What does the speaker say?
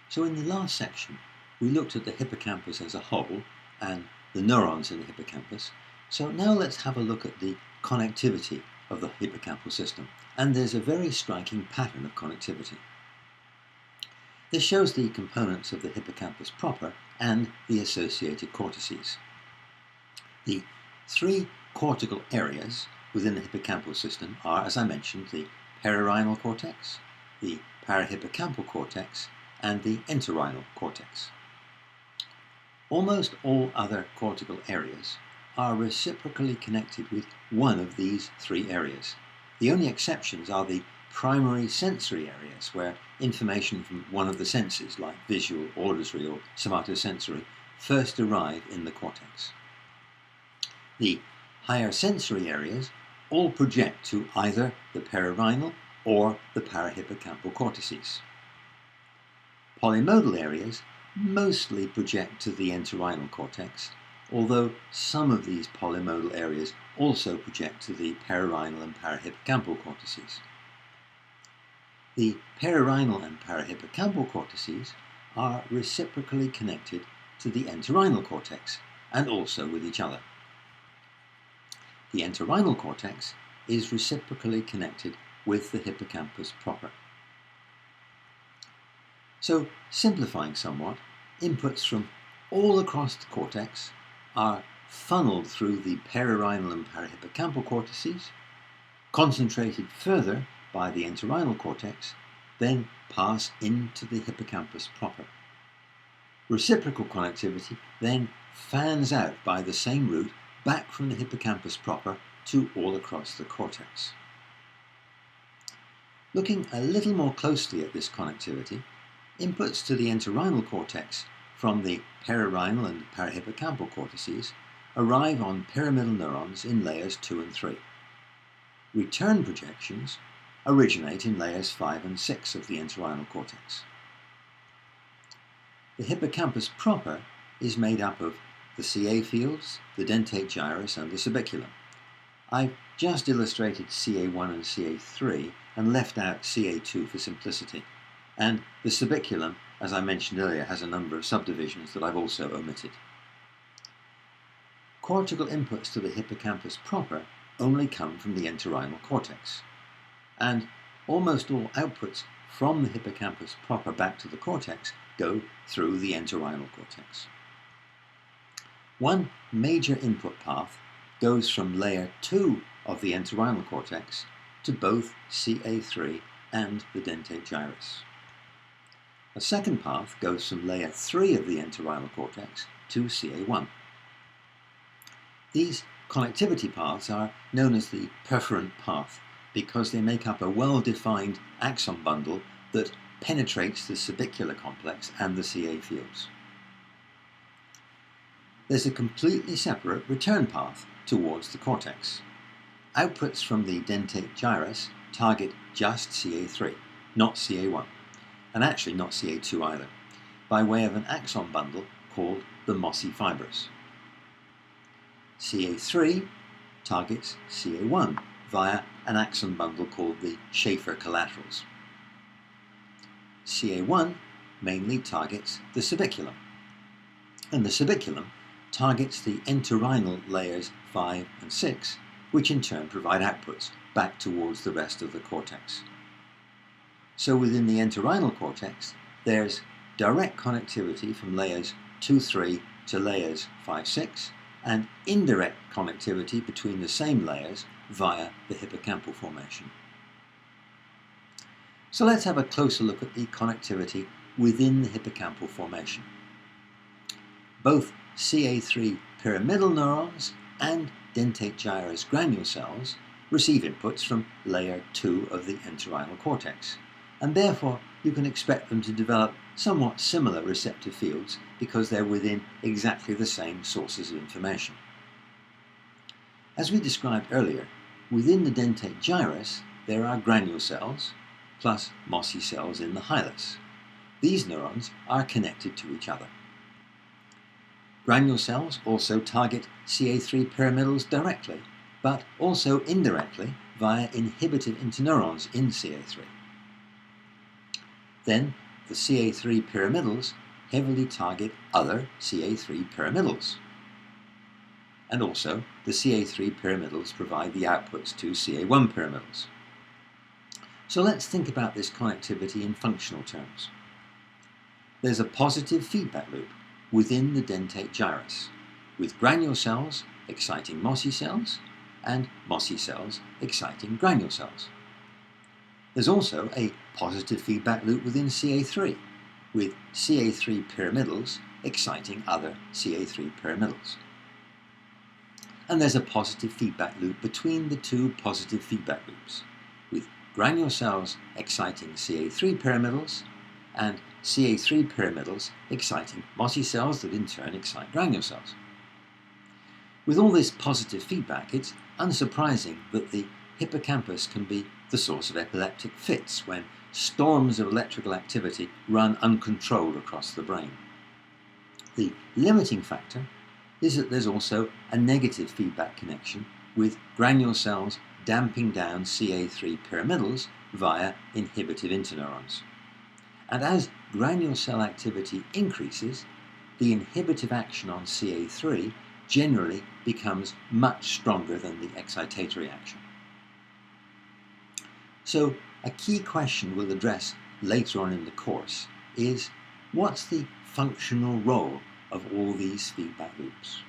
So in the last section, we looked at the hippocampus as a whole and the neurons in the hippocampus. So now let's have a look at the connectivity of the hippocampal system. And there's a very striking pattern of connectivity. This shows the components of the hippocampus proper and the associated cortices. The three cortical areas within the hippocampal system are, as I mentioned, the perirhinal cortex, the parahippocampal cortex, and the entorhinal cortex. Almost all other cortical areas are reciprocally connected with one of these three areas. The only exceptions are the primary sensory areas, where information from one of the senses, like visual, auditory, or somatosensory, first arrive in the cortex. The higher sensory areas all project to either the perirhinal or the parahippocampal cortices. Polymodal areas mostly project to the entorhinal cortex, although some of these polymodal areas also project to the perirhinal and parahippocampal cortices. The perirhinal and parahippocampal cortices are reciprocally connected to the entorhinal cortex and also with each other. The entorhinal cortex is reciprocally connected with the hippocampus proper. So, simplifying somewhat, inputs from all across the cortex are funneled through the perirhinal and parahippocampal cortices, concentrated further by the entorhinal cortex, then pass into the hippocampus proper. Reciprocal connectivity then fans out by the same route back from the hippocampus proper to all across the cortex. Looking a little more closely at this connectivity, inputs to the entorhinal cortex from the perirhinal and parahippocampal cortices arrive on pyramidal neurons in layers 2 and 3. Return projections originate in layers 5 and 6 of the entorhinal cortex. The hippocampus proper is made up of the CA fields, the dentate gyrus, and the subiculum. I've just illustrated CA1 and CA3 and left out CA2 for simplicity. And the subiculum, as I mentioned earlier, has a number of subdivisions that I've also omitted. Cortical inputs to the hippocampus proper only come from the entorhinal cortex, and almost all outputs from the hippocampus proper back to the cortex go through the entorhinal cortex. One major input path goes from layer 2 of the entorhinal cortex to both CA3 and the dentate gyrus. A second path goes from layer 3 of the entorhinal cortex to CA1. These connectivity paths are known as the perforant path because they make up a well-defined axon bundle that penetrates the subicular complex and the CA fields. There's a completely separate return path towards the cortex. Outputs from the dentate gyrus target just CA3, not CA1, and actually not CA2 either, by way of an axon bundle called the Mossy fibers. CA3 targets CA1 via an axon bundle called the Schaefer collaterals. CA1 mainly targets the subiculum, and the subiculum targets the entorhinal layers 5 and 6, which in turn provide outputs back towards the rest of the cortex. So within the entorhinal cortex, there's direct connectivity from layers 2-3 to layers 5-6, and indirect connectivity between the same layers via the hippocampal formation. So let's have a closer look at the connectivity within the hippocampal formation. Both CA3 pyramidal neurons and dentate gyrus granule cells receive inputs from layer 2 of the entorhinal cortex, and therefore you can expect them to develop somewhat similar receptive fields because they're within exactly the same sources of information. As we described earlier, within the dentate gyrus there are granule cells plus mossy cells in the hilus. These neurons are connected to each other. Granule cells also target CA3 pyramidals directly, but also indirectly via inhibited interneurons in CA3. Then the CA3 pyramidals heavily target other CA3 pyramidals. And also, the CA3 pyramidals provide the outputs to CA1 pyramidals. So let's think about this connectivity in functional terms. There's a positive feedback loop within the dentate gyrus, with granule cells exciting mossy cells and mossy cells exciting granule cells. There's also a positive feedback loop within CA3, with CA3 pyramidals exciting other CA3 pyramidals. And there's a positive feedback loop between the two positive feedback loops, with granule cells exciting CA3 pyramidals and CA3 pyramidals exciting mossy cells that in turn excite granule cells. With all this positive feedback, it's unsurprising that the hippocampus can be the source of epileptic fits when storms of electrical activity run uncontrolled across the brain. The limiting factor is that there's also a negative feedback connection with granule cells damping down CA3 pyramidals via inhibitive interneurons. And as granule cell activity increases, the inhibitive action on CA3 generally becomes much stronger than the excitatory action. So a key question we'll address later on in the course is, what's the functional role of all these feedback loops?